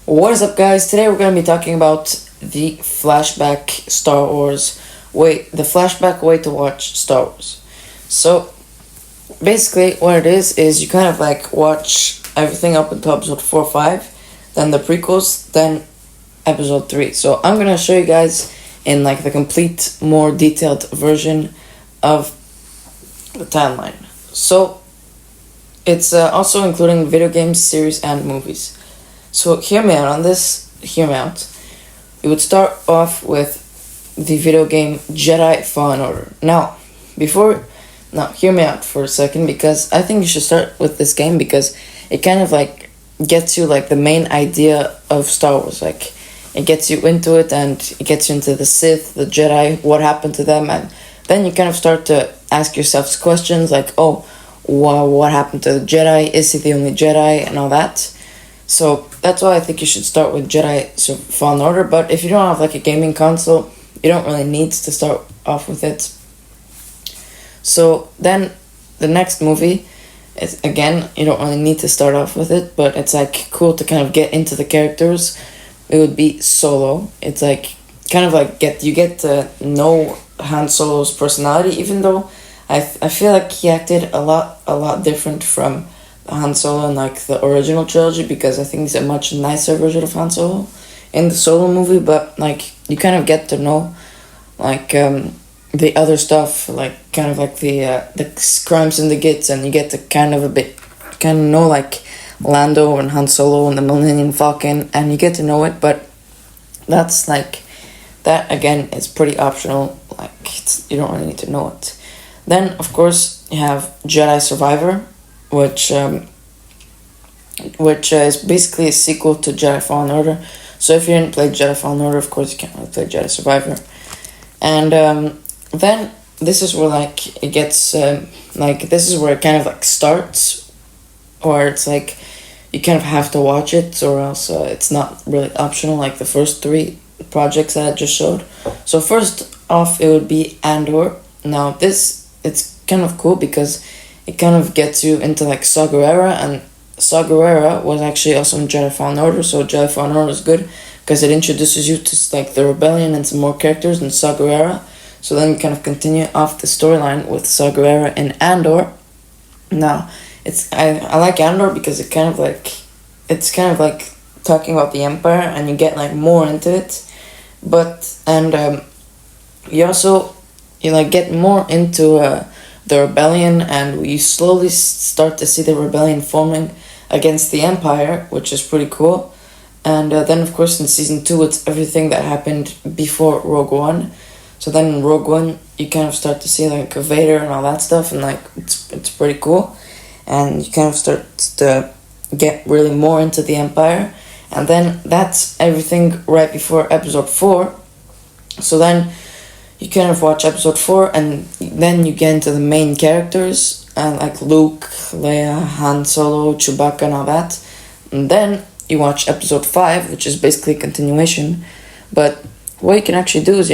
What is up, guys? Today we're going to be talking about the flashback Star Wars the flashback way to watch Star Wars. So, basically, what it is you kind of like watch everything up until episode 4 or 5, then the prequels, then episode 3. So, I'm going to show you guys in like the complete, more detailed version of the timeline. So, it's also including video games, series, and movies. So hear me out on this. Hear me out. We would start off with the video game Jedi Fallen Order. Now, hear me out for a second, because I think you should start with this game because it kind of like gets you like the main idea of Star Wars. Like it gets you into it, and it gets you into the Sith, the Jedi, what happened to them, and then you kind of start to ask yourself questions like, what happened to the Jedi? Is he the only Jedi, and all that. So that's why I think you should start with Jedi Fallen Order. But if you don't have like a gaming console, you don't really need to start off with it. So then the next movie is, again, you don't really need to start off with it, but it's like cool to kind of get into the characters. It would be Solo. It's like kind of like you get to know Han Solo's personality, even though I feel like he acted a lot different from Han Solo in like the original trilogy, because I think he's a much nicer version of Han Solo in the Solo movie. But like you kind of get to know like the other stuff, like kind of like the crimes and the gits, and you get to kind of know like Lando and Han Solo and the Millennium Falcon, and you get to know it. But that's like that again is pretty optional. Like you don't really need to know it. Then of course you have Jedi Survivor, which is basically a sequel to Jedi Fallen Order. So if you didn't play Jedi Fallen Order, of course you can't really play Jedi Survivor. And then this is where like it gets this is where it kind of like starts, or it's like you kind of have to watch it, or else it's not really optional like the first 3 projects that I just showed. So first off, it would be Andor. Now it's kind of cool because it kind of gets you into like Saw Gerrera, and Saw Gerrera was actually also in Jedi Fallen Order. So Jedi Fallen Order is good because it introduces you to like the rebellion and some more characters in Saw Gerrera. So then you kind of continue off the storyline with Saw Gerrera in Andor. Now I like Andor because it's kind of like talking about the Empire, and you get like more into it. But you like get more into the rebellion, and you slowly start to see the rebellion forming against the Empire, which is pretty cool. And then of course in season 2 it's everything that happened before Rogue One. So then in Rogue One you kind of start to see like Vader and all that stuff, and like it's pretty cool, and you kind of start to get really more into the Empire. And then that's everything right before episode 4. So then you kind of watch episode 4, and then you get into the main characters, like Luke, Leia, Han Solo, Chewbacca, and all that. And then you watch episode 5, which is basically a continuation. But what you can actually do is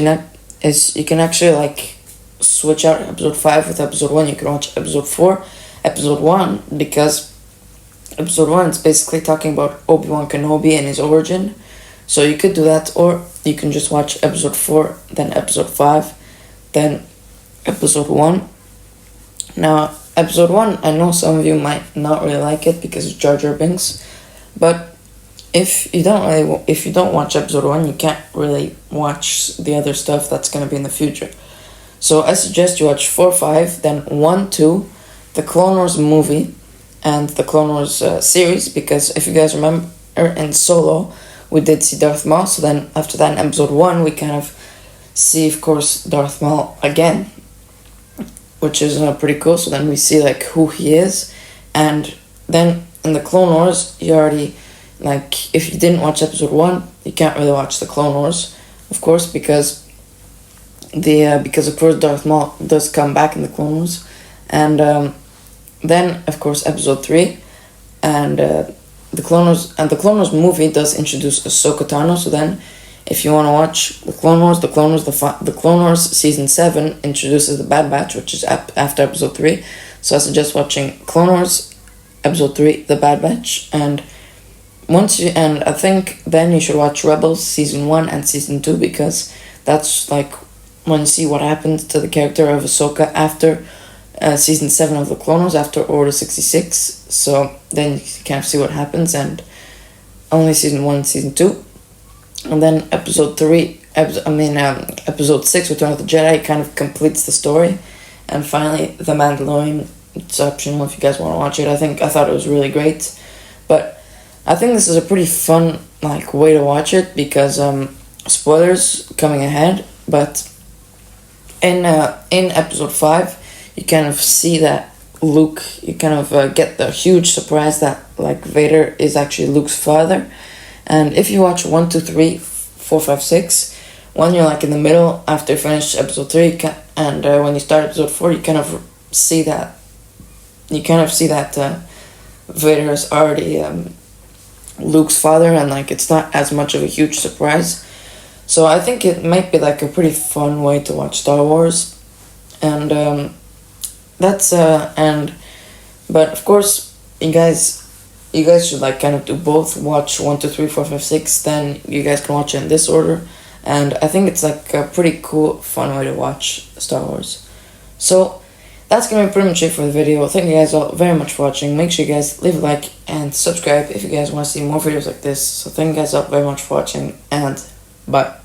you can actually like switch out episode 5 with episode 1. You can watch episode 4, episode 1, because episode 1 is basically talking about Obi-Wan Kenobi and his origin. So you could do that, or you can just watch episode 4, then episode 5, then episode 1. Now, episode 1, I know some of you might not really like it because of Jar Jar Binks, but if you don't watch episode 1, you can't really watch the other stuff that's going to be in the future. So I suggest you watch 4, 5, then 1, 2, the Clone Wars movie, and the Clone Wars series, because if you guys remember in Solo, we did see Darth Maul. So then after that in episode 1 we kind of see, of course, Darth Maul again, which is pretty cool. So then we see like who he is. And then in the Clone Wars, you already, like, if you didn't watch episode 1, you can't really watch the Clone Wars, of course, because of course Darth Maul does come back in the Clone Wars. And then of course episode 3, and the Clone Wars movie does introduce Ahsoka Tano. So then, if you want to watch the Clone Wars season 7 introduces the Bad Batch, which is after episode 3. So I suggest watching Clone Wars episode 3, the Bad Batch, and and I think then you should watch Rebels season 1 and season 2, because that's like when you see what happened to the character of Ahsoka after season 7 of the Clone Wars, after Order 66. So then you kind of see what happens, and only season 1 and season 2. And then episode 6, Return of the Jedi, kind of completes the story. And finally, The Mandalorian. It's optional if you guys want to watch it. I thought it was really great, but I think this is a pretty fun way to watch it, because spoilers coming ahead, but in episode 5 you kind of see that Luke, you kind of get the huge surprise that Vader is actually Luke's father. And if you watch 1, 2, 3, 4, 5, 6, when you're in the middle after you finish episode 3, and when you start episode 4, you kind of see that Vader is already Luke's father, and it's not as much of a huge surprise. So I think it might be a pretty fun way to watch Star Wars. And but of course you guys should kind of do both. Watch 1, 2, 3, 4, 5, 6, then you guys can watch it in this order. And I think it's a pretty cool, fun way to watch Star Wars. So that's gonna be pretty much it for the video. Thank you guys all very much for watching. Make sure you guys leave a like and subscribe if you guys want to see more videos like this. So thank you guys all very much for watching, and bye.